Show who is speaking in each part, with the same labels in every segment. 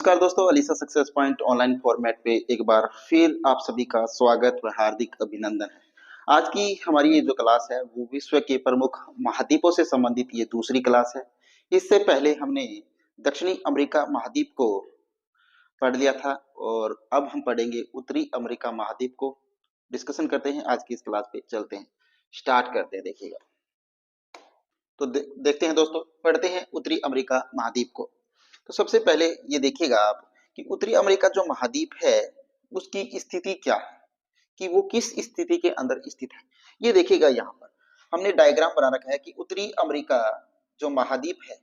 Speaker 1: नमस्कार दोस्तों, Alisa success point online format पे एक बार फिर आप सभी का स्वागत व हार्दिक अभिनंदन है। आज की हमारी ये जो क्लास है वो विश्व के प्रमुख महाद्वीपों से संबंधित ये दूसरी क्लास है। इससे पहले हमने दक्षिणी अमेरिका महाद्वीप को पढ़ लिया था और अब हम पढ़ेंगे उत्तरी अमेरिका महाद्वीप को। डिस्कशन करते हैं, आज की इस क्लास पे चलते हैं, स्टार्ट करते हैं। देखिएगा तो देखते हैं दोस्तों, पढ़ते हैं उत्तरी अमेरिका महाद्वीप को। तो सबसे पहले ये देखिएगा आप कि उत्तरी अमेरिका जो महाद्वीप है उसकी स्थिति क्या है, कि वो किस स्थिति के अंदर स्थित है। ये देखिएगा, यहाँ पर हमने डायग्राम बना रखा है कि उत्तरी अमेरिका जो महाद्वीप है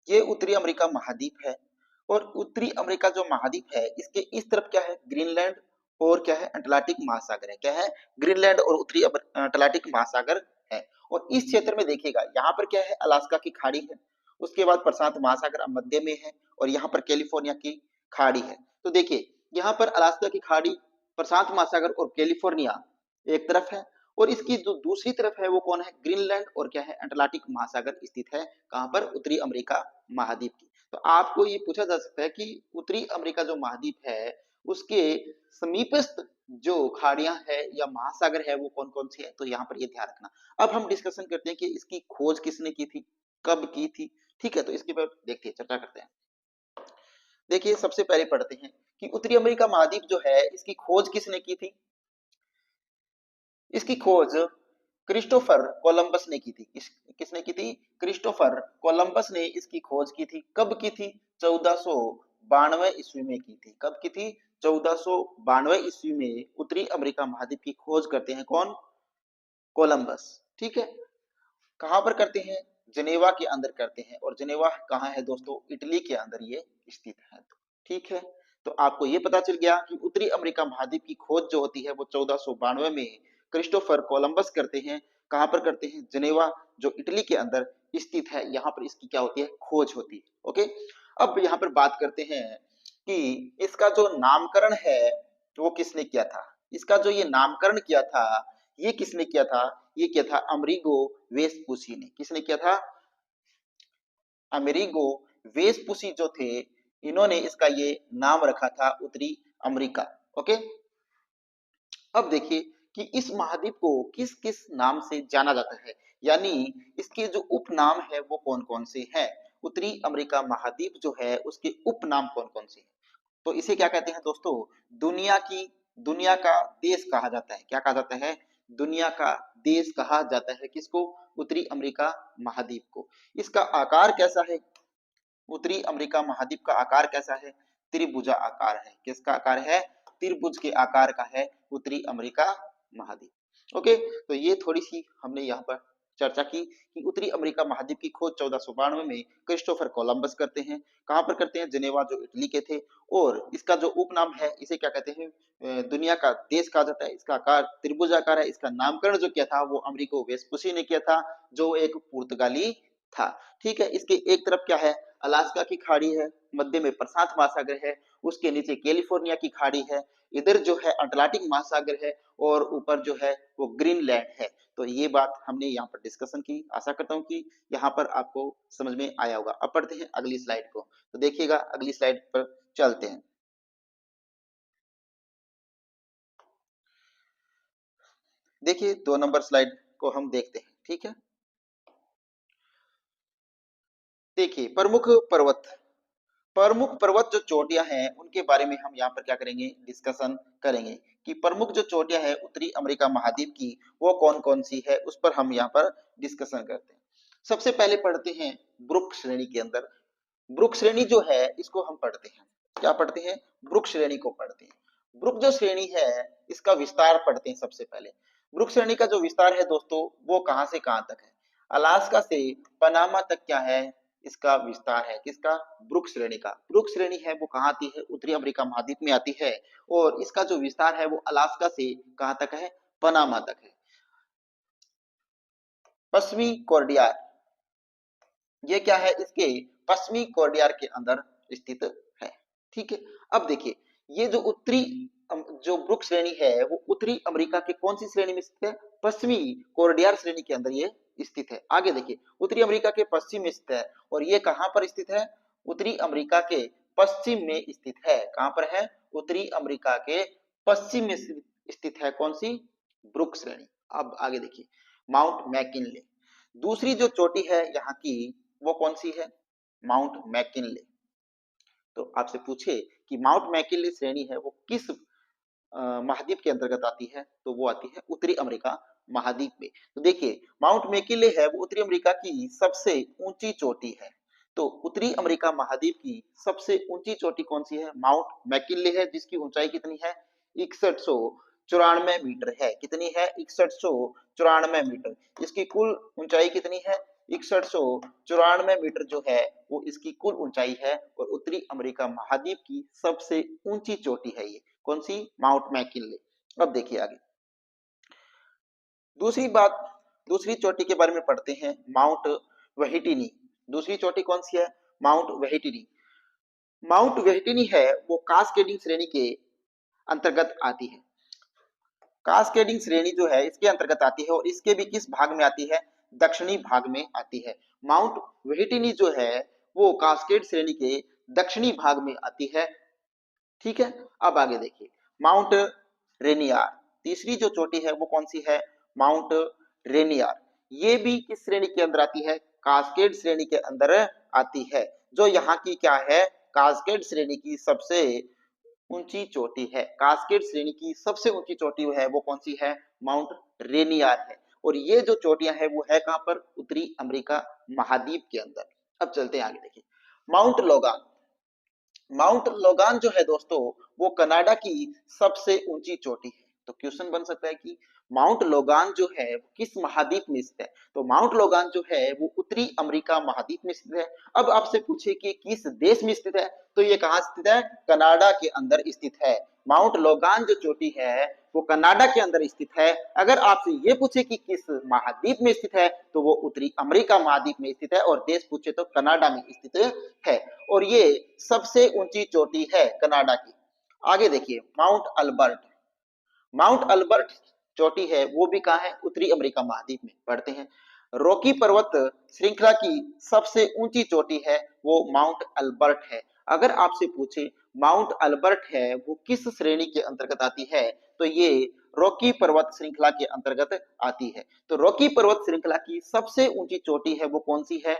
Speaker 1: ये उत्तरी अमेरिका महाद्वीप है। और उत्तरी अमेरिका जो महाद्वीप है इसके इस तरफ क्या है, ग्रीनलैंड और क्या है, अटलांटिक महासागर है। क्या है, ग्रीनलैंड और उत्तरी अटलांटिक महासागर है। और इस क्षेत्र में देखिएगा यहाँ पर क्या है, अलास्का की खाड़ी है, उसके बाद प्रशांत महासागर मध्य में है और यहाँ पर कैलिफोर्निया की खाड़ी है। तो देखिए यहाँ पर अलास्का की खाड़ी, प्रशांत महासागर और कैलिफोर्निया एक तरफ है और इसकी जो दूसरी तरफ है वो कौन है, ग्रीनलैंड और क्या है, अटलांटिक महासागर स्थित है। कहाँ पर, उत्तरी अमेरिका महाद्वीप की। तो आपको ये पूछा जा सकता है कि उत्तरी अमेरिका जो महाद्वीप है उसके समीपस्थ जो खाड़ियां है या महासागर है वो कौन कौन सी है, तो यहाँ पर ये ध्यान रखना। अब हम डिस्कशन करते हैं कि इसकी खोज किसने की थी, कब की थी। ठीक है, तो इसके पर देखते हैं, चर्चा करते हैं। देखिए सबसे पहले पढ़ते हैं कि उत्तरी अमेरिका महाद्वीप जो है इसकी खोज किसने की थी। इसकी खोज क्रिस्टोफर कोलंबस ने की थी। किसने की थी, क्रिस्टोफर कोलंबस ने इसकी खोज की थी। कब की थी, 1492 ईस्वी में की थी। कब की थी, 1492 ईस्वी में उत्तरी अमेरिका महाद्वीप की खोज करते हैं कौन, कोलंबस। ठीक है, कहां पर करते हैं, जनेवा के अंदर करते हैं। और जनेवा कहाँ है दोस्तों, इटली के अंदर ये स्थित है। ठीक है, तो आपको ये पता चल गया कि उत्तरी अमेरिका महाद्वीप की खोज जो होती है वो 1492 में क्रिस्टोफर कोलंबस करते हैं। कहां पर करते हैं, जनेवा जो इटली के अंदर स्थित है, यहाँ पर इसकी क्या होती है, खोज होती है। ओके, अब यहाँ पर बात करते हैं कि इसका जो नामकरण है वो किसने किया था। इसका जो ये नामकरण किया था ये किसने किया था, ये किया था अमेरिगो वेस्पुसी ने। किसने किया था, अमेरिगो वेस्पुसी जो थे, इन्होंने इसका ये नाम रखा था उत्तरी अमेरिका। ओके, अब देखिए कि इस महाद्वीप को किस किस नाम से जाना जाता है, यानी इसके जो उपनाम है वो कौन कौन से हैं। उत्तरी अमेरिका महाद्वीप जो है उसके उपनाम कौन कौन से हैं, तो इसे क्या कहते हैं दोस्तों, दुनिया का देश कहा जाता है। क्या कहा जाता है, दुनिया का देश कहा जाता है किसको, उत्तरी अमेरिका महाद्वीप को। इसका आकार कैसा है, उत्तरी अमेरिका महाद्वीप का आकार कैसा है, त्रिभुजा आकार है। किसका आकार है, त्रिभुज के आकार का है उत्तरी अमेरिका महाद्वीप। ओके, तो ये थोड़ी सी हमने यहाँ पर चर्चा की कि उत्तरी अमेरिका महाद्वीप की खोज 1492 में क्रिस्टोफर कोलंबस करते हैं। कहाँ पर करते हैं, जेनेवा जो इटली के थे। और इसका जो उपनाम है इसे क्या कहते हैं, दुनिया का देश कहा जाता है। इसका आकार त्रिभुज आकार है। इसका नामकरण जो किया था वो अमेरिगो वेस्पुसी ने किया था, जो एक पुर्तगाली था। ठीक है, इसके एक तरफ क्या है, अलास्का की खाड़ी है, मध्य में प्रशांत महासागर है, उसके नीचे कैलिफोर्निया की खाड़ी है, इधर जो है अटलांटिक महासागर है और ऊपर जो है वो ग्रीनलैंड है। तो ये बात हमने यहाँ पर डिस्कशन की। आशा करता हूँ कि यहाँ पर आपको समझ में आया होगा। अब पढ़ते हैं अगली स्लाइड को। तो देखिएगा अगली स्लाइड पर चलते हैं। देखिए 2 नंबर स्लाइड को हम देखते हैं। ठीक है, देखिए प्रमुख पर्वत जो चोटियां हैं उनके बारे में हम यहाँ पर क्या करेंगे, डिस्कशन करेंगे कि प्रमुख जो चोटियां हैं उत्तरी अमेरिका महाद्वीप की वो कौन कौन सी है, उस पर हम यहाँ पर डिस्कशन करते हैं। सबसे पहले पढ़ते हैं ब्रुक श्रेणी के अंदर। ब्रुक श्रेणी जो है इसको हम पढ़ते हैं, क्या पढ़ते हैं, ब्रुक श्रेणी को पढ़ते हैं। ब्रुक जो श्रेणी है इसका विस्तार पढ़ते हैं। सबसे पहले ब्रुक श्रेणी का जो विस्तार है दोस्तों वो कहां से कहां तक है, अलास्का से पनामा तक क्या है, इसका विस्तार है। किसका, ब्रुक श्रेणी का। ब्रुक श्रेणी है वो कहाँ आती है, उत्तरी अमेरिका महाद्वीप में आती है। और इसका जो विस्तार है वो अलास्का से कहां तक है, पनामा तक है। पश्चिमी कोर्डियार, ये क्या है, इसके पश्चिमी कोर्डियार के अंदर स्थित है। ठीक है, अब देखिए ये जो जो ब्रुक श्रेणी है वो उत्तरी अमेरिका के कौन सी श्रेणी में स्थित है, पश्चिमी कोर्डियार श्रेणी के अंदर ये स्थित है। आगे देखिए उत्तरी अमेरिका के पश्चिम में स्थित है और ये कहां पर स्थित है, उत्तरी अमेरिका के पश्चिम में स्थित है। कहां पर है? उत्तरी अमेरिका के पश्चिम में स्थित है। कौन सी? ब्रुक श्रेणी। अब आगे देखिए, माउंट मैकिनले। दूसरी जो चोटी है यहाँ की, वो कौन सी है? Mount McKinley. तो आपसे पूछे कि माउंट मैकिनले श्रेणी है वो किस महाद्वीप के अंतर्गत आती है, तो वो आती है उत्तरी अमेरिका महाद्वीप में। तो देखिए, माउंट मैकिनले है वो उत्तरी अमेरिका की सबसे ऊंची चोटी है। तो उत्तरी अमेरिका महाद्वीप की सबसे ऊंची चोटी कौन सी है? माउंट मैकिनले है, जिसकी ऊंचाई कितनी है? 6194 मीटर है। कितनी है? 6194 मीटर। इसकी कुल ऊंचाई कितनी है? 6194 मीटर जो है वो इसकी कुल ऊंचाई है, और उत्तरी अमेरिका महाद्वीप की सबसे ऊंची चोटी है ये। कौन सी? Mount McKinley. अब देखिए आगे, दूसरी बात, दूसरी चोटी के बारे में पढ़ते हैं, माउंट वेहिटिनी। दूसरी चोटी कौन सी है? माउंट वेहिटिनी। माउंट वेहिटिनी है वो कास्केडिंग श्रेणी के अंतर्गत आती है। कास्केडिंग श्रेणी जो है इसके अंतर्गत आती है, और इसके भी किस भाग में आती है? दक्षिणी भाग में आती है। माउंट वेहिटिनी जो है वो कास्केड श्रेणी के दक्षिणी भाग में आती है। ठीक है। अब आगे देखिए, माउंट रेनियर। तीसरी जो चोटी है वो कौन सी है? Mount Rainier. ये भी किस श्रेणी के अंदर आती है? कास्केड श्रेणी के अंदर आती है, जो यहाँ की क्या है? कास्केड श्रेणी की सबसे ऊंची चोटी है। कास्केड श्रेणी की सबसे ऊंची चोटी है वो कौन सी है? माउंट रेनियर है। और ये जो चोटियां है वो है कहां पर? उत्तरी अमेरिका महाद्वीप के अंदर। अब चलते हैं आगे, देखिए, माउंट लोगान। माउंट लोगान जो है दोस्तों वो कनाडा की सबसे ऊंची चोटी है। तो क्वेश्चन बन सकता है कि माउंट लोगान जो है वो किस महाद्वीप में स्थित है? तो माउंट लोगान जो है वो उत्तरी अमेरिका महाद्वीप में स्थित है। अब आपसे पूछे कि किस देश में स्थित है, तो ये कहाँ स्थित है? कनाडा के अंदर स्थित है। माउंट लोगान जो चोटी है वो कनाडा के अंदर स्थित है। अगर आपसे ये पूछे कि किस महाद्वीप में स्थित है, तो वो उत्तरी अमेरिका महाद्वीप में स्थित है, और देश पूछे तो कनाडा में स्थित है। और ये सबसे ऊंची चोटी है कनाडा की। आगे देखिए, माउंट अल्बर्ट। माउंट अल्बर्ट चोटी है वो भी कहाँ है? उत्तरी अमेरिका महाद्वीप में। पढ़ते हैं, रॉकी पर्वत श्रृंखला की सबसे ऊंची चोटी है वो माउंट अल्बर्ट है। अगर आपसे पूछे माउंट अल्बर्ट है वो किस श्रेणी के अंतर्गत आती है, तो ये रॉकी पर्वत श्रृंखला के अंतर्गत आती है। तो रॉकी पर्वत श्रृंखला की सबसे ऊंची चोटी है वो कौन सी है?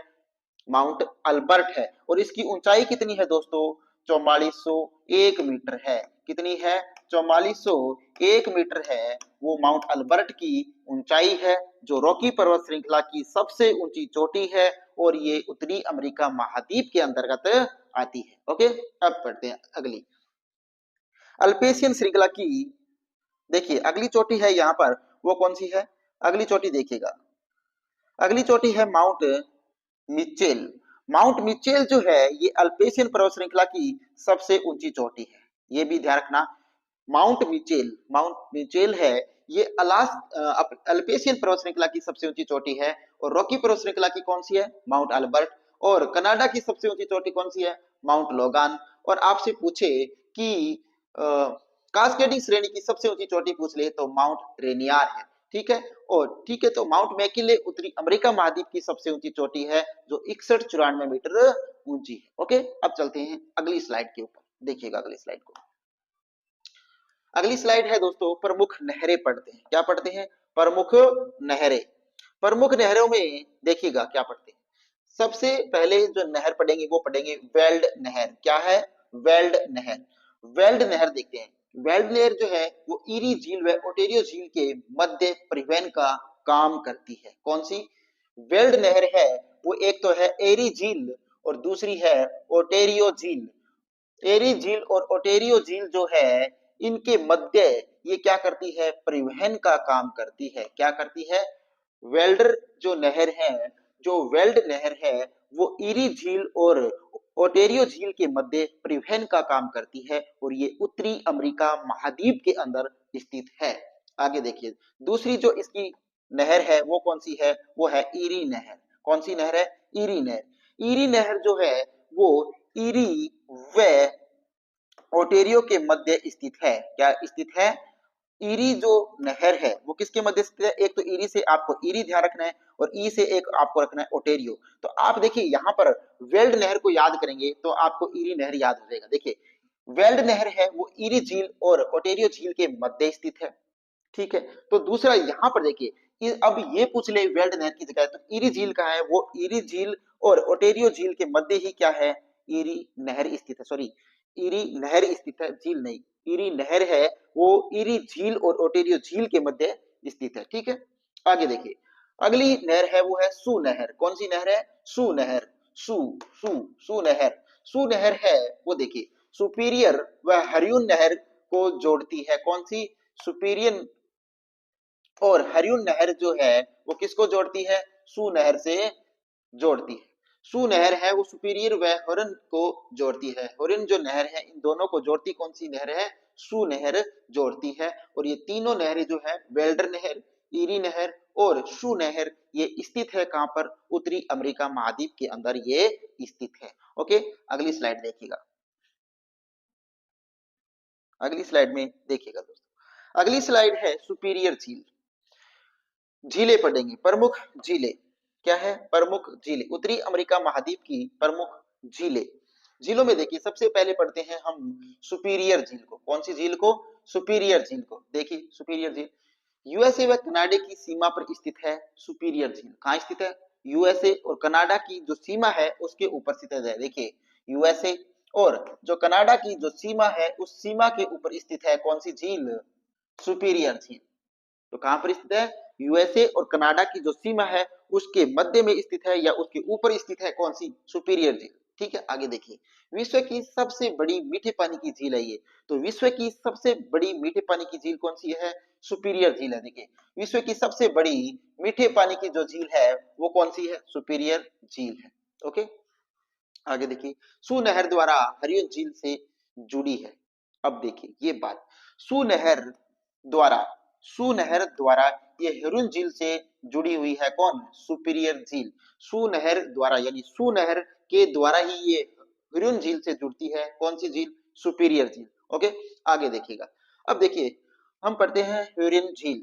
Speaker 1: माउंट अल्बर्ट है। और इसकी ऊंचाई कितनी है दोस्तों? 4401 मीटर है। कितनी है? 4401 मीटर है वो माउंट अल्बर्ट की ऊंचाई है, जो रॉकी पर्वत श्रृंखला की सबसे ऊंची चोटी है, और ये उत्तरी अमेरिका महाद्वीप के अंतर्गत आती है। ओके, अब पढ़ते हैं अगली, अल्पेशियन श्रृंखला की। देखिए अगली चोटी है यहाँ पर, वो कौन सी है? अगली चोटी देखिएगा, अगली चोटी है माउंट मिचेल। माउंट मिचेल जो है ये अल्पेशियन पर्वत श्रृंखला की सबसे ऊंची चोटी है। ये भी ध्यान रखना, माउंट मिचेल है ये अल्पेशियन पर्वत श्रृंखला की सबसे ऊंची चोटी है। और रॉकी पर्वत श्रृंखला की कौन सी है? Mount Albert. और कनाडा की सबसे ऊंची चोटी कौन सी है? Mount Logan. और आपसे पूछे कि कास्केडिंग श्रेणी की सबसे ऊंची चोटी पूछ ले, तो माउंट रेनियर है। ठीक है। और ठीक है, तो माउंट मैकिनले उत्तरी अमेरिका महाद्वीप की सबसे ऊंची चोटी है, जो 6194 मीटर ऊंची है। ओके, अब चलते हैं अगली स्लाइड के ऊपर। देखिएगा अगली स्लाइड को। अगली स्लाइड है दोस्तों, प्रमुख नहरें पढ़ते हैं। क्या पढ़ते हैं? प्रमुख नहरें। प्रमुख नहरों में देखिएगा क्या पढ़ते हैं। सबसे पहले जो नहर पढ़ेंगे वो पढ़ेंगे वेल्ड नहर। क्या है? वेल्ड नहर। वेल्ड नहर देखते हैं। वेल्ड नहर जो है वो ईरी झील व ओटेरियो झील के मध्य परिवहन का काम करती है। कौन सी वेल्ड नहर है? वो एक तो है एरी झील, और दूसरी है ओटेरियो झील। एरी झील और ओटेरियो झील जो है इनके मध्य ये क्या करती है? परिवहन का काम करती है। क्या करती है? वेल्डर जो नहर है, जो वेल्ड नहर है वो ईरी झील और ओटेरियो झील के मध्य परिवहन का काम करती है, और ये उत्तरी अमेरिका महाद्वीप के अंदर स्थित है। आगे देखिए, दूसरी जो इसकी नहर है वो कौन सी है? वो है ईरी नहर। कौन सी नहर है? ईरी नहर। ईरी नहर जो है वो ईरी व ओटेरियो के मध्य स्थित है। क्या स्थित है? ईरी जो नहर है वो किसके मध्य स्थित है? एक तो ईरी से आपको ईरी ध्यान रखना है और ई से एक आपको रखना है ओटेरियो। तो आप देखिए यहाँ पर वेल्ड नहर को याद करेंगे तो आपको ईरी नहर याद हो जाएगा। देखिए वेल्ड नहर है वो ईरी झील और ओटेरियो झील के मध्य स्थित है। ठीक है, तो दूसरा यहाँ पर देखिए अब ये पूछ ले वेल्ड नहर की जगह तो ईरी झील कहाँ है? वो ईरी झील और ओटेरियो झील के मध्य ही क्या है? ईरी नहर स्थित है। सॉरी, ईरी नहर स्थित है, झील नहीं। ईरी नहर है वो ईरी झील और ओटेरियो झील के मध्य स्थित है। ठीक है, आगे देखिए अगली नहर है वो है सू नहर। कौन सी नहर है? सू नहर। सू सू सू नहर। सू नहर है वो देखिए सुपीरियर व हरियून नहर को जोड़ती है। कौन सी? सुपीरियर और हरियून नहर जो है वो किसको जोड़ती है? सू नहर से जोड़ती है। सू नहर है वो सुपीरियर व हुरन को जोड़ती है। हुरन जो नहर है इन दोनों को जोड़ती कौन सी नहर है? सू नहर जोड़ती है। और ये तीनों नहरें जो है वेल्डर नहर, ईरी नहर और सू नहर ये स्थित है कहां पर? उत्तरी अमेरिका महाद्वीप के अंदर ये स्थित है। ओके, अगली स्लाइड देखिएगा। अगली स्लाइड में देखिएगा दोस्तों, अगली स्लाइड है सुपीरियर झील। झीलें पढ़ेंगे, प्रमुख झीलें क्या है? प्रमुख झीलें उत्तरी अमेरिका महाद्वीप की प्रमुख झीलें। झीलों में देखिए सबसे पहले पढ़ते हैं हम सुपीरियर झील को। कौन सी झील को? सुपीरियर झील को। देखिए सुपीरियर झील यूएसए व कनाडा की सीमा पर स्थित है। सुपीरियर झील कहाँ स्थित है? यूएसए और कनाडा की जो सीमा है उसके ऊपर स्थित है। देखिए यूएसए और जो कनाडा की जो सीमा है उस सीमा के ऊपर स्थित है कौन सी झील? सुपीरियर झील। तो कहां पर स्थित है? यूएसए और कनाडा की जो सीमा है उसके मध्य में स्थित है या उसके ऊपर स्थित है कौन सी? सुपीरियर झील। ठीक है, आगे देखिए विश्व की सबसे बड़ी मीठे पानी की झील है ये। तो विश्व की सबसे बड़ी मीठे पानी की झील कौन सी है? सुपीरियर झील है। देखिए विश्व की सबसे बड़ी मीठे पानी की जो झील है वो कौन सी है? सुपीरियर झील है। ओके, आगे देखिए सू नहर द्वारा हरियन झील से जुड़ी है। अब देखिए ये बात सू नहर द्वारा, सू नहर द्वारा ये हेरुन झील से जुड़ी हुई है। कौन? सुपीरियर झील। सू नहर द्वारा यानी सू नहर के द्वारा ही ये हेरुन झील से जुड़ती है। कौन सी झील? सुपीरियर झील। ओके, आगे देखिएगा। अब देखिए हम पढ़ते हैं ह्यूरियन झील।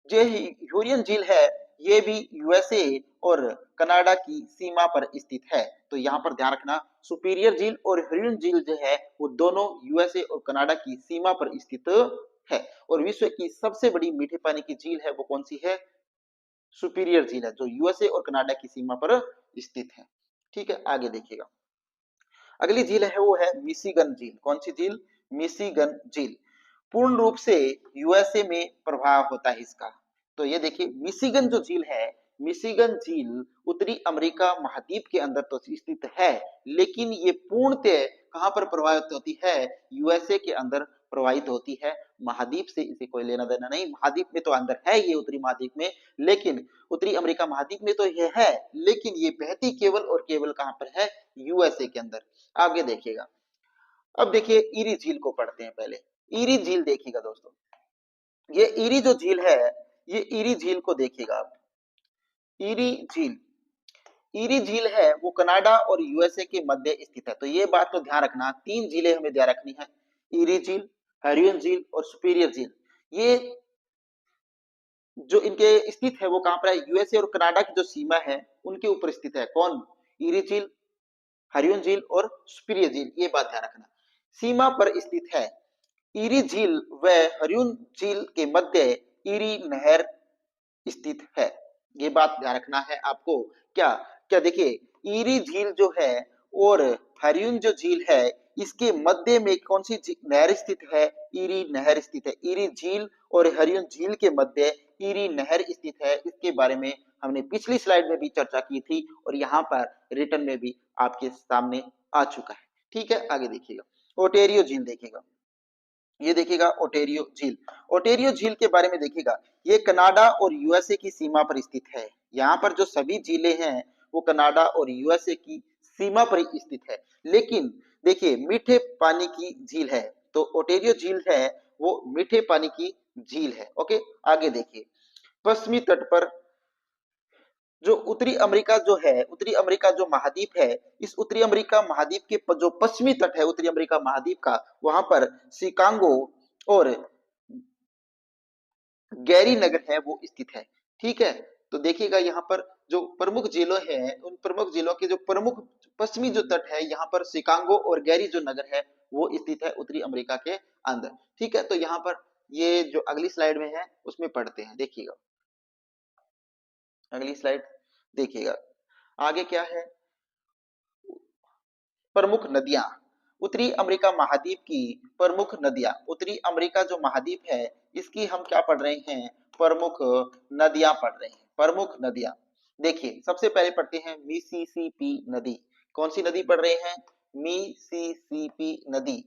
Speaker 1: जो ह्यूरियन झील है ये भी यूएसए और कनाडा की सीमा पर स्थित है। तो यहाँ पर ध्यान रखना सुपीरियर झील और ह्यूरियन झील जो है वो दोनों यूएसए और कनाडा की सीमा पर स्थित है। और विश्व की सबसे बड़ी मीठे पानी की झील है वो कौन सी है? सुपीरियर झील है जो यूएसए और कनाडा की सीमा पर स्थित है। ठीक है, आगे देखिएगा। अगली झील है वो है मिशिगन झील। कौन सी झील? मिशिगन झील। पूर्ण रूप से यूएसए में प्रभाव होता है इसका। तो ये देखिए मिशिगन जो झील है, मिशिगन झील उत्तरी अमेरिका महाद्वीप के अंदर तो स्थित है लेकिन ये पूर्णतः कहां पर प्रभावित होती है? यूएसए के अंदर प्रभावित होती है। महाद्वीप से इसे कोई लेना देना नहीं। महाद्वीप में तो अंदर है ये उत्तरी महाद्वीप में, लेकिन उत्तरी अमेरिका महाद्वीप में तो ये है लेकिन ये बहती केवल और केवल कहां पर है? यूएसए के अंदर। आगे देखिएगा। अब देखिए ईरी झील को पढ़ते हैं पहले। ईरी झील देखिएगा दोस्तों, ये ईरी जो झील है ये ईरी झील को देखिएगा आप। ईरी झील, ईरी झील है वो कनाडा और यूएसए के मध्य स्थित है। तो ये बात तो ध्यान रखना, तीन झीलें हमें ध्यान रखनी है, ईरी झील, हरियन झील और सुपीरियर झील। ये जो इनके स्थित है वो कहां पर है? यूएसए और कनाडा की जो सीमा है उनके ऊपर स्थित है। कौन? ईरी झील, हरियन झील और सुपीरियर झील। ये बात ध्यान रखना, सीमा पर स्थित है। ईरी झील व हरियून झील के मध्य ईरी नहर स्थित है। ये बात ध्यान रखना है आपको। क्या क्या देखिए ईरी झील जो है और हरियून जो झील है इसके मध्य में कौन सी नहर स्थित है? ईरी नहर स्थित है। ईरी झील और हरियून झील के मध्य ईरी नहर स्थित है। इसके बारे में हमने पिछली स्लाइड में भी चर्चा की थी और यहाँ पर रिटर्न में भी आपके सामने आ चुका है। ठीक है, आगे देखिएगा। ओटेरियो झील देखिएगा। ये देखिएगा ओटेरियो झील। ओटेरियो झील के बारे में देखिएगा, ये कनाडा और यूएसए की सीमा पर स्थित है। यहाँ पर जो सभी झीलें हैं वो कनाडा और यूएसए की सीमा पर स्थित है। लेकिन देखिए मीठे पानी की झील है। तो ओटेरियो झील है वो मीठे पानी की झील है। ओके, आगे देखिए पश्चिमी तट पर जो उत्तरी अमेरिका जो है, उत्तरी अमेरिका जो महाद्वीप है, इस उत्तरी अमेरिका महाद्वीप के जो पश्चिमी तट है उत्तरी अमेरिका महाद्वीप का, वहां पर शिकागो और गैरी नगर है वो स्थित है। ठीक है, तो देखिएगा यहाँ पर जो प्रमुख जिलों है, उन प्रमुख जिलों के जो प्रमुख पश्चिमी जो तट है, यहाँ पर शिकागो और गैरी जो नगर है वो स्थित है उत्तरी अमेरिका के अंदर। ठीक है, तो यहाँ पर ये जो अगली स्लाइड में है उसमें पढ़ते हैं, देखिएगा अगली स्लाइड देखिएगा आगे क्या है। प्रमुख नदियां, उत्तरी अमेरिका महाद्वीप की प्रमुख नदियां, उत्तरी अमेरिका जो महाद्वीप है इसकी हम क्या पढ़ रहे हैं, प्रमुख नदियां पढ़ रहे हैं, प्रमुख नदियां। देखिए सबसे पहले पढ़ते हैं मिसिसिपी नदी। कौन सी नदी पढ़ रहे हैं, मिसिसिपी नदी,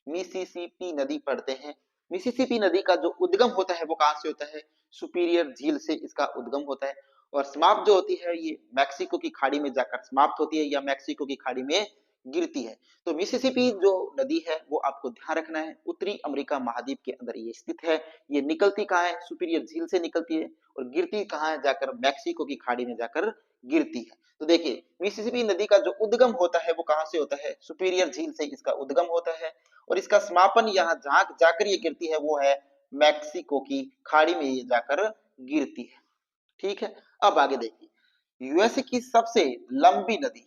Speaker 1: मिसिसिपी नदी पढ़ते हैं। मिसिसिपी नदी का जो उद्गम होता है वो कहां से होता है, सुपीरियर झील से इसका उद्गम होता है, और समाप्त जो होती है ये मैक्सिको की खाड़ी में जाकर समाप्त होती है या मैक्सिको की खाड़ी में गिरती है। तो मिसिसिपी जो नदी है वो आपको ध्यान रखना है, उत्तरी अमेरिका महाद्वीप के अंदर ये स्थित है। ये निकलती कहाँ है, सुपीरियर झील से निकलती है, और गिरती कहाँ है, जाकर मैक्सिको की खाड़ी में जाकर गिरती है। तो देखिए मिसिसिपी नदी का जो उद्गम होता है वो कहां से होता है, सुपीरियर झील से इसका उद्गम होता है, और इसका समापन यहाँ जहां जाकर ये गिरती है वो है मैक्सिको की खाड़ी में ये जाकर गिरती है। ठीक है, अब आगे देखिए यूएसए की सबसे लंबी नदी,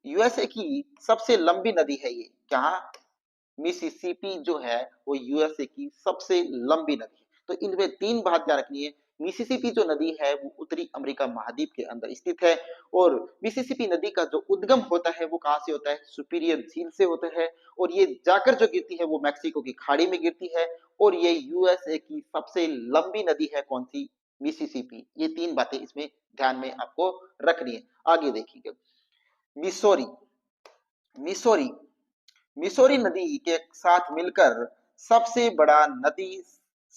Speaker 1: यूएसए की सबसे लंबी नदी है ये, जहां मिसिसिपी जो है वो यूएसए की सबसे लंबी नदी है। तो इनमें तीन बात याद रखनी है, मिसिसिपी जो नदी है वो उत्तरी अमेरिका महाद्वीप के अंदर स्थित है, और मिसिसिपी नदी का जो उद्गम होता है वो कहां से होता है, सुपीरियर झील से होता है, और ये जाकर जो गिरती है वो मैक्सिको की खाड़ी में गिरती है, और ये यूएसए की सबसे लंबी नदी है कौन सी, मिसिसिपी। ये तीन बातें इसमें ध्यान में आपको रखनी है। आगे देखिएगा मिसोरी, मिसोरी, मिसोरी नदी के साथ मिलकर सबसे बड़ा नदी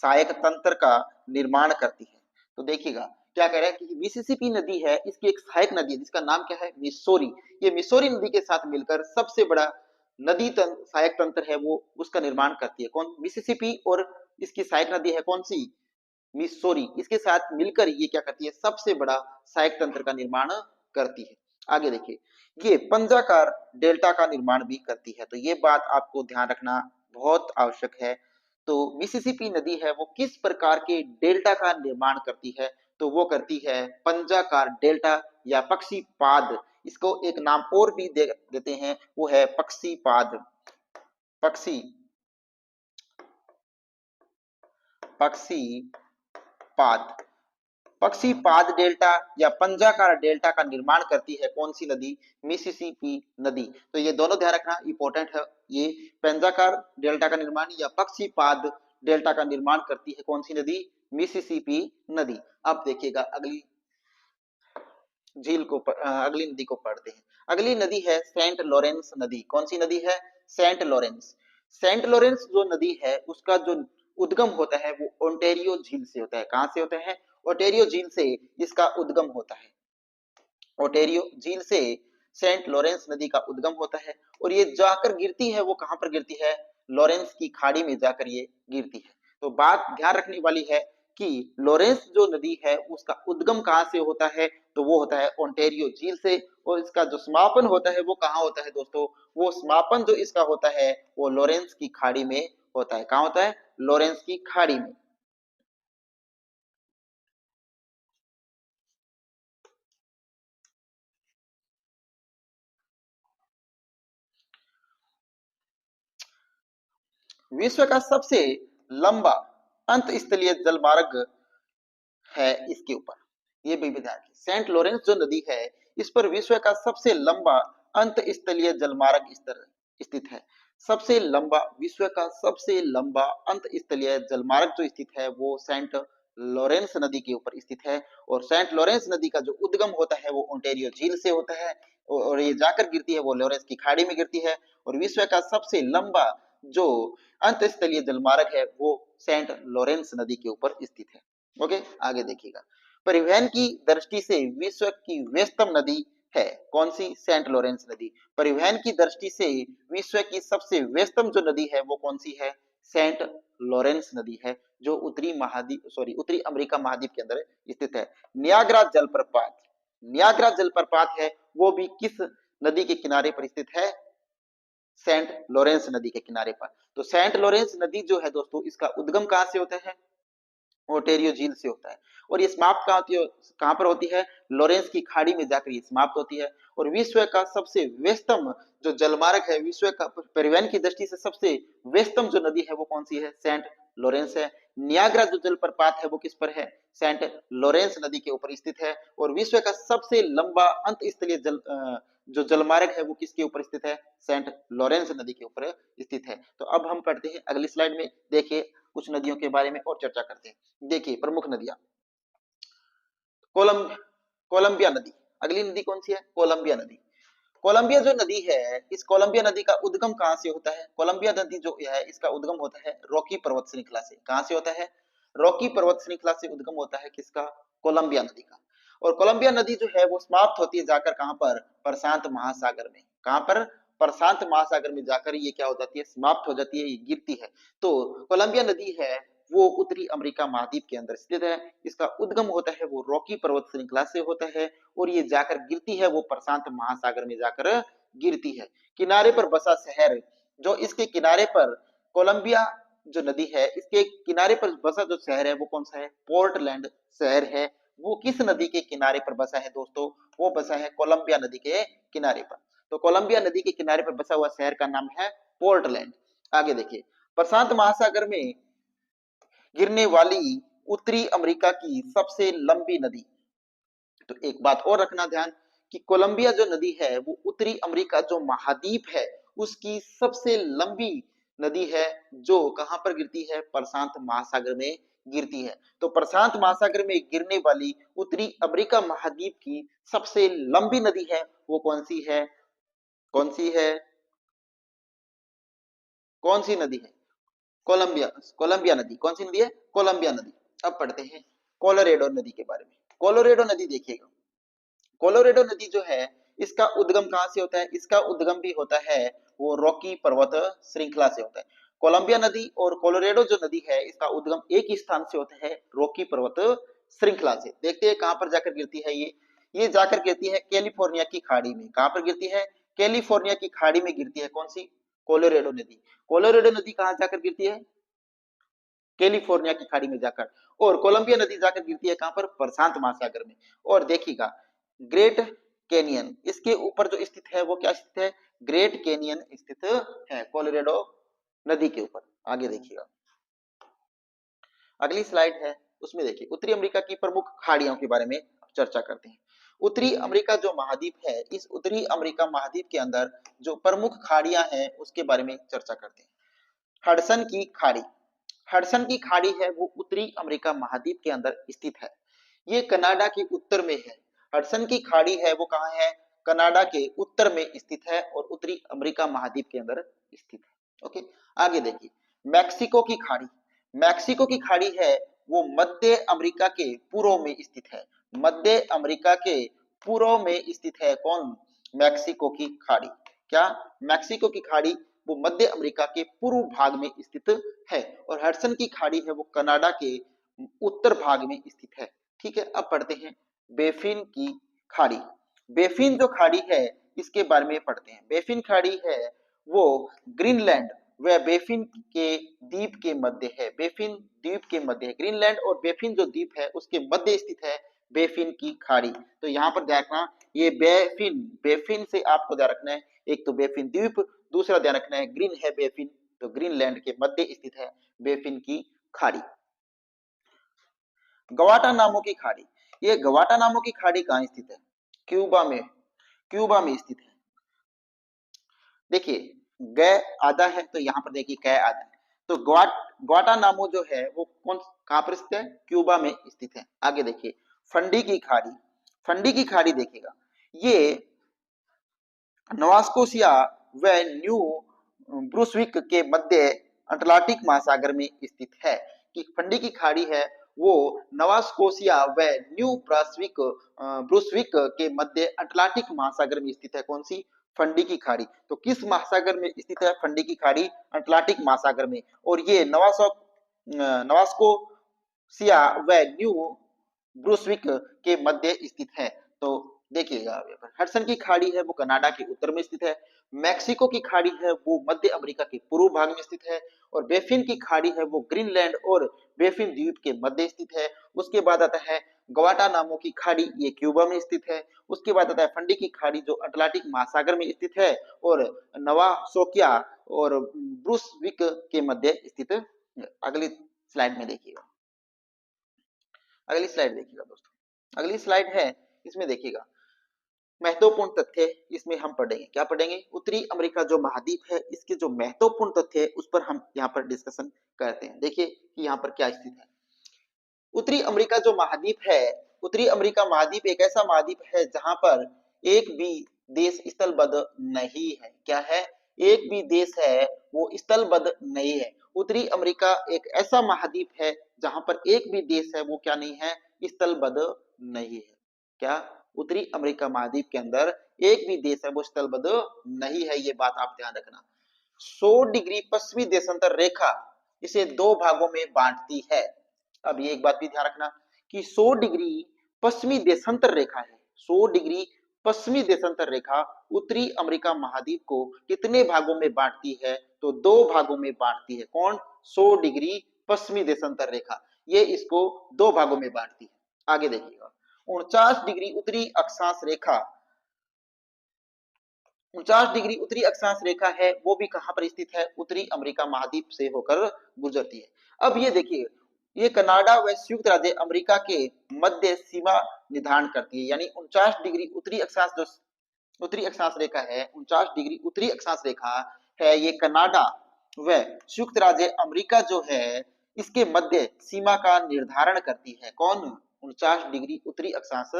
Speaker 1: सहायक तंत्र का निर्माण करती है। तो देखिएगा क्या कह रहा है कि मिसिसिपी नदी है, इसकी एक सहायक नदी है जिसका नाम क्या है, मिसोरी। ये मिसोरी नदी के साथ मिलकर सबसे बड़ा नदी सहायक तंत्र है वो उसका निर्माण करती है। कौन, मिसिसिपी, और इसकी सहायक नदी है कौन सी, मिसोरी। इसके साथ मिलकर ये क्या करती है, सबसे बड़ा सहायक तंत्र का निर्माण करती है। आगे देखिए ये पंजाकार डेल्टा का निर्माण भी करती है, तो ये बात आपको ध्यान रखना बहुत आवश्यक है। तो मिसिसिपी नदी है वो किस प्रकार के डेल्टा का निर्माण करती है, तो वो करती है पंजाकार डेल्टा या पक्षीपाद। इसको एक नाम और भी देते हैं, वो है पक्षीपाद, पक्षी, पक्षीपाद, पक्षीपाद डेल्टा या पंजाकार डेल्टा का निर्माण करती है कौन सी नदी, मिसिसिपी नदी। तो ये दोनों ध्यान रखना इंपॉर्टेंट है, ये पंजाकार डेल्टा का निर्माण या पक्षीपाद डेल्टा का निर्माण करती है कौन सी नदी, मिसिसिपी नदी। अब देखिएगा अगली अगली नदी को पढ़ते हैं। अगली नदी है सेंट लॉरेंस नदी। कौन सी नदी है, सेंट लॉरेंस। सेंट लॉरेंस जो नदी है उसका जो उद्गम होता है वो ओंटेरियो झील से होता है। कहां से होता है, ओटेरियो झील से इसका उद्गम होता है, ओटेरियो झील से सेंट लॉरेंस नदी का उद्गम होता है, और ये जाकर गिरती है वो कहां पर गिरती है, लॉरेंस की खाड़ी में जाकर ये गिरती है। तो बात ध्यान रखने वाली है कि लॉरेंस जो नदी है उसका उद्गम कहां से होता है, तो वो होता है ओंटेरियो झील से, और इसका जो समापन होता है वो कहां होता है दोस्तों, वो समापन जो इसका होता है वो लॉरेंस की खाड़ी में होता है। कहां होता है, लॉरेंस की खाड़ी में। विश्व का सबसे लंबा अंत स्थलीय जलमार्ग है इसके ऊपर, ये भी ध्यान रखिए। सेंट लॉरेंस जो नदी है इस पर विश्व का सबसे लंबा अंत स्थलीय जलमार्ग स्थित है। सबसे लंबा, विश्व का सबसे लंबा अंत स्थलीय जलमार्ग जो स्थित है वो सेंट लॉरेंस नदी के ऊपर स्थित है, और सेंट लॉरेंस नदी का जो उद्गम होता है वो ओंटेरियो झील से होता है, और ये जाकर गिरती है वो लॉरेंस की खाड़ी में गिरती है, और विश्व का सबसे लंबा जो अंत स्थलीय जलमार्ग है वो सेंट लॉरेंस नदी के ऊपर स्थित है। ओके, आगे देखिएगा परिवहन की दृष्टि से विश्व की व्यस्तम नदी है कौन सी, सेंट लॉरेंस नदी। परिवहन की दृष्टि से विश्व की सबसे व्यस्तम जो नदी है वो कौन सी है, सेंट लॉरेंस नदी है, जो उत्तरी अमेरिका महाद्वीप के अंदर स्थित है। नियाग्रा जलप्रपात, नियाग्रा जलप्रपात है वो भी किस नदी के किनारे पर स्थित है, सेंट लॉरेंस नदी के किनारे पर। तो सेंट लॉरेंस नदी जो है दोस्तों इसका उद्गम कहां से होता है, ओटेरियो झील से होता है। और ये समाप्त कहाँ पर होती है? लॉरेंस की खाड़ी में जाकर ये समाप्त होती है। और विश्व का सबसे व्यस्तम जो जलमार्ग है, विश्व का परिवहन की दृष्टि से सबसे व्यस्तम जो नदी है वो कौन सी है? सेंट लॉरेंस है। नियाग्रा जो जलप्रपात है वो किस पर है? सेंट लॉरेंस नदी के ऊपर स्थित है। और विश्व का सबसे लंबा अंत स्थलीय जो जलमार्ग है वो किसके ऊपर स्थित है? सेंट लॉरेंस नदी के ऊपर स्थित है। तो अब हम पढ़ते हैं अगली स्लाइड में, देखिए कुछ नदियों के बारे में और चर्चा करते हैं। देखिए प्रमुख नदियां, कोलम कोलंबिया नदी। अगली नदी कौन सी है? कोलंबिया नदी। कोलंबिया जो नदी है, इस कोलंबिया नदी का उद्गम कहां से होता है? कोलंबिया नदी जो है इसका उद्गम होता है रॉकी पर्वत श्रृंखला से। कहां से होता है? रॉकी पर्वत श्रृंखला से उद्गम होता है किसका? कोलंबिया नदी का। और कोलंबिया नदी जो है वो समाप्त होती है जाकर कहां पर? प्रशांत महासागर में। कहां पर? प्रशांत महासागर में जाकर ये क्या हो जाती है? समाप्त हो जाती है, ये गिरती है। तो कोलंबिया नदी है वो उत्तरी अमेरिका महाद्वीप के अंदर स्थित है। इसका उद्गम होता है वो रॉकी पर्वत श्रृंखला से होता है और ये जाकर गिरती है वो प्रशांत महासागर में जाकर गिरती है। किनारे पर बसा शहर, जो इसके किनारे पर कोलंबिया जो नदी है इसके किनारे पर बसा जो शहर है वो कौन सा है? पोर्टलैंड शहर है। वो किस नदी के किनारे पर बसा है दोस्तों? वो बसा है कोलंबिया नदी के किनारे पर। तो कोलंबिया नदी के किनारे पर बसा हुआ शहर का नाम है पोर्टलैंड। आगे देखिए, प्रशांत महासागर में गिरने वाली उत्तरी अमेरिका की सबसे लंबी नदी। तो एक बात और रखना ध्यान कि कोलंबिया जो नदी है वो उत्तरी अमेरिका जो महाद्वीप है उसकी सबसे लंबी नदी है, जो कहां पर गिरती है? प्रशांत महासागर में गिरती है। तो प्रशांत महासागर में गिरने वाली उत्तरी अमेरिका महाद्वीप की सबसे लंबी नदी है वो कौन सी है? कौन सी है? कौन सी नदी है? कोलंबिया। कोलंबिया नदी। कौन सी नदी है? कोलंबिया नदी। अब पढ़ते हैं कोलोरेडो नदी के बारे में। कोलोरेडो नदी देखिएगा, कोलोरेडो नदी जो है इसका उद्गम कहां से होता है? इसका उद्गम भी होता है वो रॉकी पर्वत श्रृंखला से होता है। कोलंबिया नदी और कोलोरेडो जो नदी है इसका उद्गम एक ही स्थान से होता है, रॉकी पर्वत श्रृंखला से। देखते हैं कहां पर जाकर गिरती है ये जाकर गिरती है कैलिफोर्निया की खाड़ी में। कहां पर गिरती है? कैलिफोर्निया की खाड़ी में गिरती है। कौन सी? कोलोरेडो नदी। कोलोरेडो नदी कहां जाकर गिरती है? कैलिफोर्निया की खाड़ी में जाकर। और कोलंबिया नदी जाकर गिरती है कहां पर? प्रशांत महासागर में। और देखिएगा ग्रेट कैनियन इसके ऊपर जो स्थित है वो क्या स्थित है? ग्रेट कैनियन स्थित है कोलोरेडो नदी के ऊपर। आगे देखिएगा, अगली स्लाइड है उसमें देखिए उत्तरी अमेरिका की प्रमुख खाड़ियों के बारे में चर्चा करते हैं। उत्तरी अमेरिका जो महाद्वीप है, इस उत्तरी अमेरिका महाद्वीप के अंदर जो प्रमुख खाड़ियां हैं उसके बारे में चर्चा करते हैं। हडसन की खाड़ी। हडसन की खाड़ी है वो उत्तरी अमेरिका महाद्वीप के अंदर स्थित है। ये कनाडा के उत्तर में है। हडसन की खाड़ी है वो कहाँ है? कनाडा के उत्तर में स्थित है और उत्तरी अमेरिका महाद्वीप के अंदर स्थित है। ओके, आगे देखिए मैक्सिको की खाड़ी। मैक्सिको की खाड़ी है वो मध्य अमेरिका के पूर्व में स्थित है। मध्य अमेरिका के पूर्व में स्थित है कौन? मैक्सिको की खाड़ी। क्या? मैक्सिको की खाड़ी वो मध्य अमेरिका के पूर्व भाग में स्थित है और हडसन की खाड़ी है वो कनाडा के उत्तर भाग में स्थित है। ठीक है, अब पढ़ते हैं बेफिन की खाड़ी। बेफिन जो खाड़ी है इसके बारे में पढ़ते हैं। बेफिन खाड़ी है वो ग्रीनलैंड व बेफिन के द्वीप के मध्य है। बेफिन द्वीप के मध्य है। ग्रीनलैंड और बेफिन जो द्वीप है उसके मध्य स्थित है बेफिन की खाड़ी। तो यहाँ पर ध्यान रखना, ये बेफिन, बेफिन से आपको ध्यान रखना है, एक तो बेफिन द्वीप, दूसरा ध्यान रखना है ग्रीन है बेफिन, तो ग्रीनलैंड के मध्य स्थित है बेफिन की खाड़ी। गवाटा नामों की खाड़ी। ये गवाटा नामों की खाड़ी कहाँ स्थित है? क्यूबा में। क्यूबा में स्थित है। देखिए ग आधा है तो यहाँ पर देखिए कै आधा है। तो ग्वाटा नामो जो है वो कौन कहाँ पर स्थित है? क्यूबा में स्थित है। आगे देखिए फंडी की खाड़ी। फंडी की खाड़ी देखिएगा, ये नवास्कोशिया व न्यू ब्रुसविक के मध्य अटलांटिक महासागर में स्थित है। कि फंडी की खाड़ी है वो नवास्कोशिया व न्यू ब्रुसविक ब्रुसविक के मध्य अटलांटिक महासागर में स्थित है। कौन सी? फंडी की खाड़ी। तो किस महासागर में स्थित है फंडी की खाड़ी? अटलांटिक महासागर में। और ये नवास्कोशिया व न्यू ब्रुसविक के मध्य स्थित है। तो देखिएगा आप यहाँ पर हडसन की खाड़ी है वो कनाडा के उत्तर में स्थित है। मैक्सिको की खाड़ी है वो मध्य अमेरिका के पूर्व भाग में स्थित है। और बेफिन की खाड़ी है वो ग्रीनलैंड और बेफिन द्वीप के मध्य स्थित है। उसके बाद आता है ग्वाटा नामो की खाड़ी, ये क्यूबा में स्थित है। उसके बाद आता है फंडी की खाड़ी जो अटलांटिक महासागर में स्थित है। और नवा सोकिया और ब्रुसविक के मध्य स्थित है। अगली स्लाइड में देखिएगा, अगली स्लाइड देखिएगा दोस्तों, अगली स्लाइड है, इसमें देखिएगा महत्वपूर्ण तथ्य, इसमें हम पढ़ेंगे, क्या पढ़ेंगे, उत्तरी अमेरिका जो महाद्वीप है इसके जो महत्वपूर्ण तथ्य है उस पर हम यहाँ पर डिस्कशन करते हैं। देखिए कि यहाँ पर क्या स्थिति है। उत्तरी अमेरिका जो महाद्वीप है, उत्तरी अमेरिका महाद्वीप एक ऐसा महाद्वीप है जहां पर एक भी देश स्थलबद्ध नहीं है। क्या है? एक भी देश है वो स्थलबद्ध नहीं है। उत्तरी अमेरिका एक ऐसा महाद्वीप है जहां पर एक भी देश है वो क्या नहीं है, स्थलबद्ध नहीं है। क्या? उत्तरी अमेरिका महाद्वीप के अंदर एक भी देश है वो स्थलबद्ध नहीं है, ये बात आप ध्यान रखना। 100 डिग्री पश्चिमी देशांतर रेखा इसे दो भागों में बांटती है। अब ये एक बात भी ध्यान रखना कि 100 डिग्री पश्चिमी देशांतर रेखा है, 100 डिग्री पश्चिमी देशांतर रेखा उत्तरी अमेरिका महाद्वीप को कितने भागों में बांटती है, तो दो भागों में बांटती है। कौन? 100 डिग्री पश्चिमी देशांतर रेखा, ये इसको दो भागों में बांटती है। आगे देखिएगा 49 डिग्री उत्तरी अक्षांश रेखा, 49 डिग्री उत्तरी अक्षांश रेखा है वो भी कहां पर स्थित है, उत्तरी अमेरिका महाद्वीप से होकर गुजरती है। अब ये देखिए, ये कनाडा व संयुक्त राज्य अमेरिका के मध्य सीमा निर्धारण करती है। यानी 49 डिग्री उत्तरी अक्षांश जो उत्तरी अक्षांश रेखा है, 49 डिग्री उत्तरी अक्षांश रेखा है, ये कनाडा व संयुक्त राज्य अमेरिका जो है इसके मध्य सीमा का निर्धारण करती है। कौन? 49 डिग्री उत्तरी अक्षांश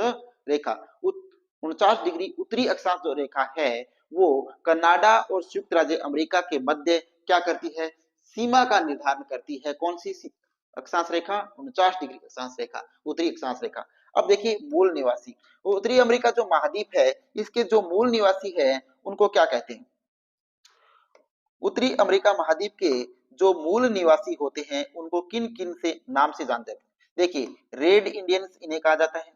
Speaker 1: रेखा। 49 डिग्री उत्तरी अक्षांश जो रेखा है वो कनाडा और संयुक्त राज्य अमेरिका के मध्य क्या करती है, सीमा का निर्धारण करती है। कौन सी अक्षांश रेखा? 49 डिग्री अक्षांश रेखा, उत्तरी अक्षांश रेखा। अब देखिए मूल निवासी, उत्तरी अमेरिका जो महाद्वीप है इसके जो मूल निवासी है उनको क्या कहते हैं? उत्तरी अमेरिका महाद्वीप के जो मूल निवासी होते हैं उनको किन किन से नाम से जानते हैं? देखिए रेड इंडियंस इन्हें कहा जाता है,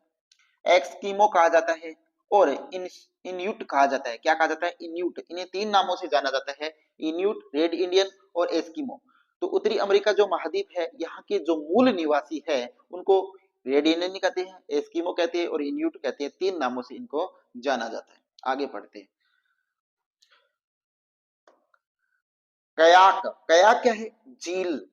Speaker 1: एक्सकीमो कहा जाता है और इन्यूट कहा जाता है। क्या कहा जाता है? इन्यूट। इन्हें तीन नामों से जाना जाता है, इन्यूट, रेड इंडियन और एस्किमो। तो उत्तरी अमेरिका जो महाद्वीप है यहाँ के जो मूल निवासी है उनको रेड इंडियन कहते हैं, एस्किमो कहते हैं और इन्यूट कहते हैं। तीन नामों से इनको जाना जाता है। आगे पढ़ते हैं। कयाक, कयाक क्या है? झील।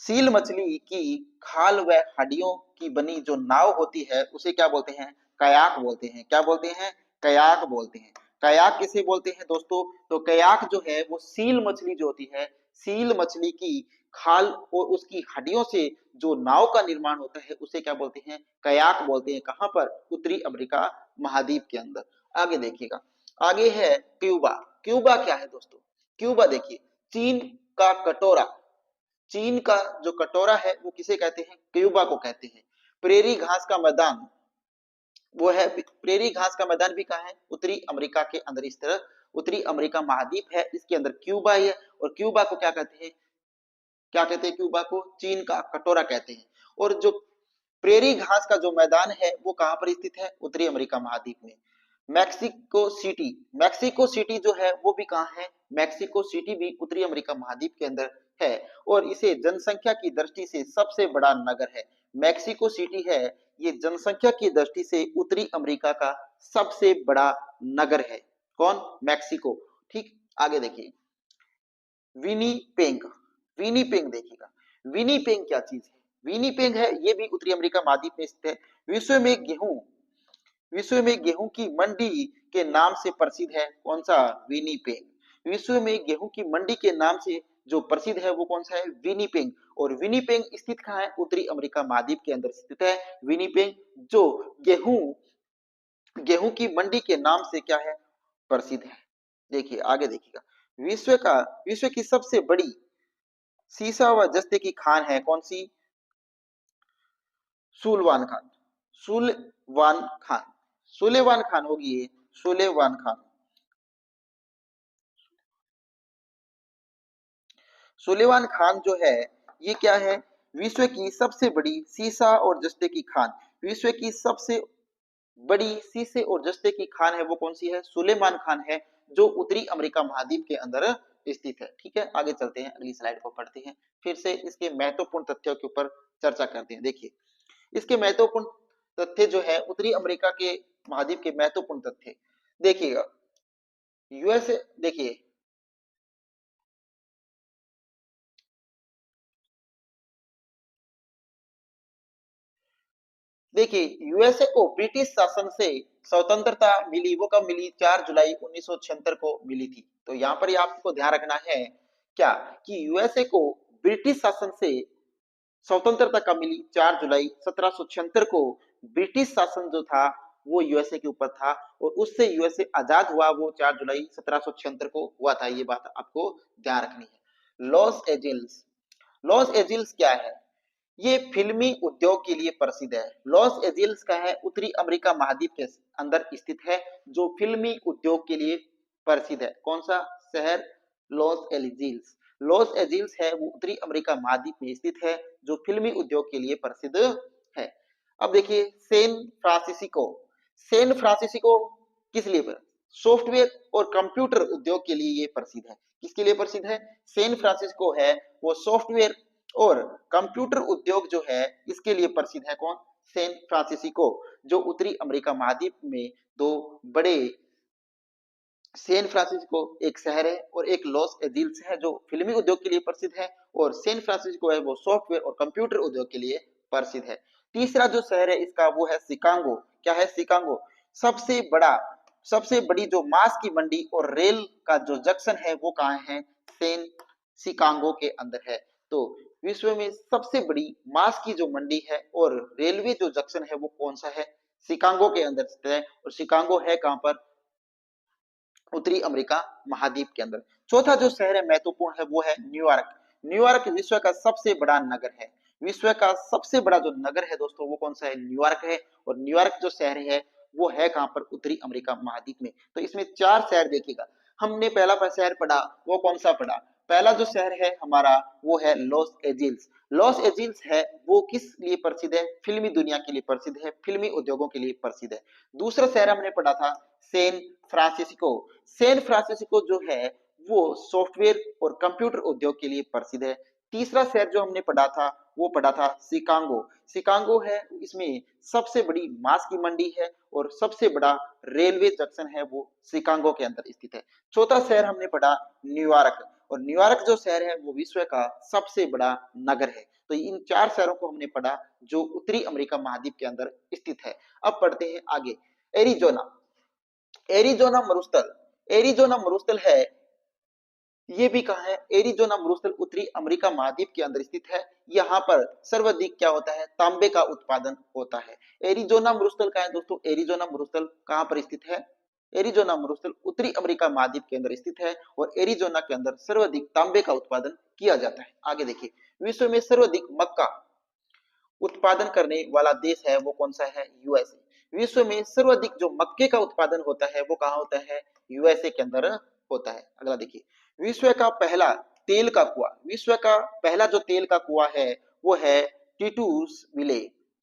Speaker 1: सील मछली की खाल व हड्डियों की बनी जो नाव होती है उसे क्या बोलते हैं? कयाक बोलते हैं। क्या बोलते हैं? कयाक बोलते हैं। कयाक किसे बोलते हैं दोस्तों? तो कयाक जो है वो सील मछली जो होती है, सील मछली की खाल और उसकी हड्डियों से जो नाव का निर्माण होता है उसे क्या बोलते हैं? कयाक बोलते हैं। कहां पर? उत्तरी अमेरिका महाद्वीप के अंदर। आगे देखिएगा, आगे है क्यूबा। क्यूबा क्या है दोस्तों? क्यूबा देखिए, चीन का कटोरा, चीन का जो कटोरा है वो किसे कहते हैं? क्यूबा को कहते हैं। प्रेरी घास का मैदान वो है, प्रेरी घास का मैदान भी कहाँ है? उत्तरी अमेरिका के अंदर। इस तरह उत्तरी अमेरिका महाद्वीप है, इसके अंदर क्यूबा है और क्यूबा को क्या कहते हैं? क्या कहते हैं क्यूबा को? चीन का कटोरा कहते हैं। और जो प्रेरी घास का जो मैदान है वो कहां पर स्थित है? उत्तरी अमेरिका महाद्वीप में। मैक्सिको सिटी, मैक्सिको सिटी जो है वो भी कहाँ है? मैक्सिको सिटी भी उत्तरी अमेरिका महाद्वीप के अंदर है और इसे जनसंख्या की दृष्टि से सबसे बड़ा नगर है। मैक्सिको सिटी है, ये जनसंख्या की दृष्टि से उत्तरी अमेरिका का सबसे बड़ा नगर है। कौन? मैक्सिको। ठीक, आगे देखिए विनीपेग। विनीपेग देखिएगा, विनीपेग क्या चीज है? विनीपेग है, ये भी उत्तरी अमेरिका महाद्वीप में स्थित है। विश्व में गेहूं, विश्व में गेहूं की मंडी के नाम से प्रसिद्ध है। कौन सा? विनीपेग। विश्व में गेहूं की मंडी के नाम से जो प्रसिद्ध है वो कौन सा है? विनीपेग। और विनीपेग स्थित कहाँ है? उत्तरी अमेरिका महाद्वीप के अंदर स्थित है विनीपेग, जो गेहूं, गेहूं की मंडी के नाम से क्या है? प्रसिद्ध है। देखिए आगे देखिएगा, विश्व की सबसे बड़ी सीसा व जस्ते की खान है। कौन सी? सुलवान खान, सुलवान खान, सुलेवान खान होगी ये, सुलेवान खान। सुलेवान खान जो है ये क्या है? विश्व की सबसे बड़ी सीसा और जस्ते की खान। विश्व की सबसे बड़ी शीशे और जस्ते की खान है वो कौन सी है? सुलेमान खान है, जो उत्तरी अमेरिका महाद्वीप के अंदर स्थित है। ठीक है, आगे चलते हैं, अगली स्लाइड को पढ़ते हैं, फिर से इसके महत्वपूर्ण तथ्यों के ऊपर चर्चा करते हैं। देखिए, इसके महत्वपूर्ण तथ्य जो है उत्तरी अमेरिका के महाद्वीप के महत्वपूर्ण तथ्य देखिएगा। यूएसए देखिए, देखिए यूएसए को ब्रिटिश शासन से स्वतंत्रता मिली, वो कब मिली? 4 जुलाई 1976 को मिली थी। तो यहाँ पर ही आपको ध्यान रखना है क्या, कि यूएसए को ब्रिटिश शासन से स्वतंत्रता कब मिली? 4 जुलाई 1776 को ब्रिटिश शासन जो था वो यूएसए के ऊपर था, और उससे यूएसए आजाद हुआ वो 4 जुलाई 1776 को हुआ था। ये बात आपको ध्यान रखनी है। लॉस एंजल्स, लॉस एंजल्स क्या है? ये फिल्मी उद्योग के लिए प्रसिद्ध है। लॉस एंजल्स का है, उत्तरी अमेरिका महाद्वीप के अंदर स्थित है, जो फिल्मी उद्योग के लिए प्रसिद्ध है। कौन सा शहर? Los Angeles. लॉस एंजल्स है वो उत्तरी अमेरिका महाद्वीप में स्थित है, जो फिल्मी उद्योग के लिए प्रसिद्ध है। अब देखिए सैन फ्रांसिस्को, सैन फ्रांसिस्को किस लिए? सॉफ्टवेयर और कंप्यूटर उद्योग के लिए ये प्रसिद्ध है। किसके लिए प्रसिद्ध है? सैन फ्रांसिस्को है वो सॉफ्टवेयर और कंप्यूटर उद्योग जो है इसके लिए प्रसिद्ध है। कौन? सैन फ्रांसिस्को, जो उत्तरी अमेरिका महाद्वीप में दो बड़े, सैन फ्रांसिस्को एक शहर है और एक लॉस एंजल्स है जो फिल्मी उद्योग के लिए प्रसिद्ध है, और सैन फ्रांसिस्को है वो सॉफ्टवेयर और कंप्यूटर उद्योग के लिए प्रसिद्ध है। तीसरा जो शहर है इसका वो है शिकागो। क्या है? शिकागो। सबसे बड़ा, सबसे बड़ी जो मांस की मंडी और रेल का जो जंक्शन है वो कहाँ है? सैन शिकागो के अंदर है। तो विश्व में सबसे बड़ी मांस की जो मंडी है और रेलवे जो जंक्शन है वो कौन सा है? शिकागो के अंदर स्थित है, और शिकागो है कहां पर? उत्तरी अमेरिका महाद्वीप के अंदर। चौथा जो शहर है महत्वपूर्ण है वो है न्यूयॉर्क। न्यूयॉर्क विश्व का सबसे बड़ा नगर है। विश्व का सबसे बड़ा जो नगर है दोस्तों वो कौन सा है? न्यूयॉर्क है। और न्यूयॉर्क जो शहर है वो है कहां पर? उत्तरी अमेरिका महाद्वीप में। तो इसमें 4 शहर देखिएगा। हमने पहला शहर पढ़ा वो कौन सा पढ़ा? पहला जो शहर है हमारा वो है लॉस एंजल्स। लॉस एंजल्स है वो किस लिए प्रसिद्ध है? फिल्मी दुनिया के लिए प्रसिद्ध है, फिल्मी उद्योगों के लिए प्रसिद्ध है। दूसरा शहर हमने पढ़ा था सैन फ्रांसिस्को। सैन फ्रांसिस्को जो है वो सॉफ्टवेयर और कंप्यूटर उद्योग के लिए प्रसिद्ध है। तीसरा शहर जो हमने पढ़ा था वो पढ़ा था शिकागो। शिकागो है, इसमें सबसे बड़ी मांस की मंडी है और सबसे बड़ा रेलवे जंक्शन है वो शिकागो के अंदर स्थित है। चौथा शहर हमने पढ़ा न्यूयॉर्क, और न्यूयॉर्क जो शहर है वो विश्व का सबसे बड़ा नगर है। तो इन 4 शहरों को हमने पढ़ा जो उत्तरी अमेरिका महाद्वीप के अंदर स्थित है। अब पढ़ते हैं आगे। एरिजोना, एरिजोना मरुस्थल, एरिजोना मरुस्थल है, ये भी कहा है? एरिजोना मरुस्थल उत्तरी अमेरिका महाद्वीप के अंदर स्थित है। यहाँ पर सर्वाधिक क्या होता है? तांबे का उत्पादन होता है। एरिजोना मरुस्थल का है दोस्तों, एरिजोना मरुस्थल कहाँ पर स्थित है? एरिजोना मरुस्थल उत्तरी अमेरिका महाद्वीप के अंदर स्थित है, और एरिजोना के अंदर सर्वाधिक तांबे का उत्पादन किया जाता है। आगे देखिए, विश्व में सर्वाधिक मक्का उत्पादन करने वाला देश है वो कौन सा है? यूएसए। विश्व में सर्वाधिक जो मक्के का उत्पादन होता है वो कहाँ होता है? यूएसए के अंदर होता है। अगला देखिए, विश्व का पहला तेल का कुआं, विश्व का पहला जो तेल का कुआं है वो है टिटूस विले।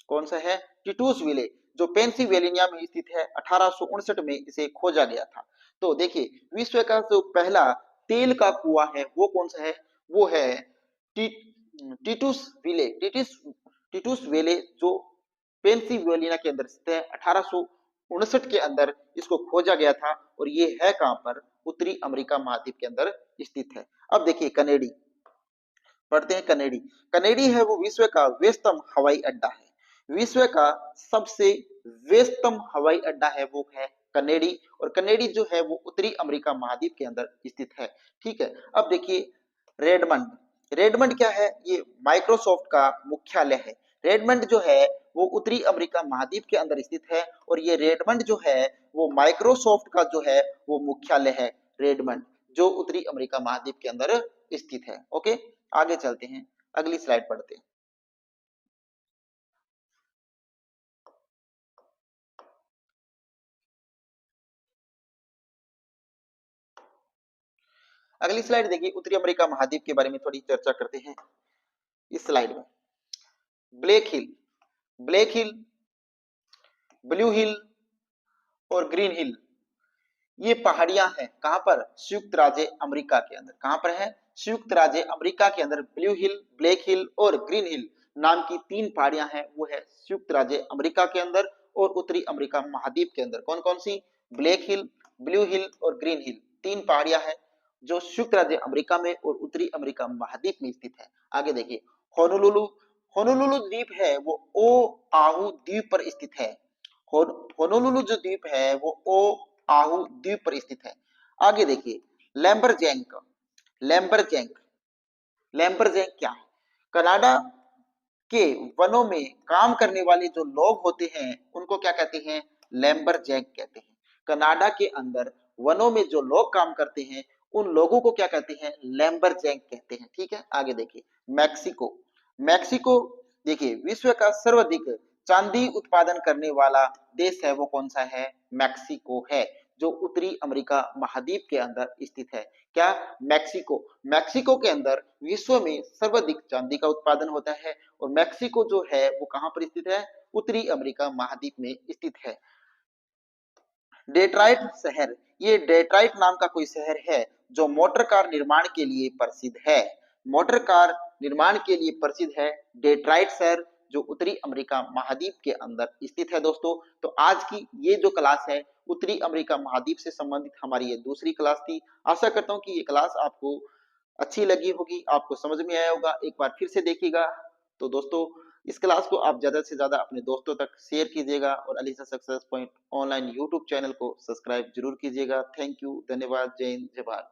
Speaker 1: कौन सा है? टिटूस विले, जो पेंसिल्वेनिया में स्थित है। 1859 में इसे खोजा गया था। तो देखिए विश्व का जो पहला तेल का कुआं है वो कौन सा है? वो है टिटूस विले, टिटूस वेले, जो पेंसिल्वेनिया के अंदर स्थित है। 1859 के अंदर इसको खोजा गया था, और ये है कहां पर? उत्तरी अमेरिका महाद्वीप के अंदर स्थित है। अब देखिए कनेडी, पढ़ते हैं कनेडी। कनेडी है वो विश्व का व्यस्तम हवाई अड्डा है। विश्व का सबसे व्यस्तम हवाई अड्डा है वो है कनेडी, और कनेडी जो है वो उत्तरी अमेरिका महाद्वीप के अंदर स्थित है। ठीक है, अब देखिए रेडमंड, रेडमंड क्या है? ये माइक्रोसॉफ्ट का मुख्यालय है। रेडमंड जो है वो उत्तरी अमेरिका महाद्वीप के अंदर स्थित है, और ये रेडमंड जो है वो माइक्रोसॉफ्ट का जो है वो मुख्यालय है। रेडमंड जो उत्तरी अमेरिका महाद्वीप के अंदर स्थित है। ओके, आगे चलते हैं, अगली स्लाइड पढ़ते हैं। अगली स्लाइड देखिए, उत्तरी अमेरिका महाद्वीप के बारे में थोड़ी चर्चा करते हैं इस स्लाइड में। ब्लैक हिल, ब्लैक हिल ब्लू हिल और ग्रीन हिल, ये पहाड़ियां हैं कहां पर, संयुक्त राज्य अमेरिका के अंदर। कहां पर है, संयुक्त राज्य अमेरिका के अंदर ब्लू हिल, ब्लैक हिल और ग्रीन हिल नाम की तीन पहाड़ियां हैं, वो है संयुक्त राज्य अमेरिका के अंदर और उत्तरी अमेरिका महाद्वीप के अंदर। कौन कौन सी, ब्लैक हिल, ब्लू हिल और ग्रीन हिल, तीन पहाड़ियां हैं जो संयुक्त राज्य अमेरिका में और उत्तरी अमेरिका महाद्वीप में स्थित है। आगे देखिए, होनोलुलु, होनोलुलु द्वीप है वो ओ आहू द्वीप पर स्थित है। होनोलुलु जो द्वीप है वो ओ आहू द्वीप पर स्थित है। आगे देखिए, लैम्बरजैंक, लैम्बरजैंक, लैम्बरजैंक क्या है, कनाडा के वनों में काम करने वाले जो लोग होते हैं उनको क्या कहते हैं, लैम्बरजैंक कहते हैं। कनाडा के अंदर वनों में जो लोग काम करते हैं उन लोगों को क्या कहते हैं, लैम्बरजैंक कहते हैं। ठीक है, आगे देखिए, मैक्सिको, मैक्सिको देखिए विश्व का सर्वाधिक चांदी उत्पादन करने वाला देश है वो कौन सा है, मैक्सिको है, जो उत्तरी अमेरिका महाद्वीप के अंदर स्थित है। क्या, मैक्सिको, मैक्सिको के अंदर विश्व में सर्वाधिक चांदी का उत्पादन होता है और मैक्सिको जो है वो कहां पर स्थित है, उत्तरी अमेरिका महाद्वीप में स्थित है। डेट्राइट शहर, ये डेट्राइट नाम का कोई शहर है जो मोटर कार निर्माण के लिए प्रसिद्ध है, मोटर कार निर्माण के लिए प्रसिद्ध है डेट्राइट शहर, जो उत्तरी अमेरिका महाद्वीप के अंदर स्थित है। दोस्तों, तो आज की ये जो क्लास है उत्तरी अमेरिका महाद्वीप से संबंधित हमारी ये दूसरी क्लास थी। आशा करता हूँ कि ये क्लास आपको अच्छी लगी होगी, आपको समझ में आया होगा। एक बार फिर से देखिएगा। तो दोस्तों, इस क्लास को आप ज्यादा से ज्यादा अपने दोस्तों तक शेयर कीजिएगा और Alisa success point online YouTube channel को सब्सक्राइब जरूर कीजिएगा। थैंक यू, धन्यवाद, जय हिंद, जय भारत।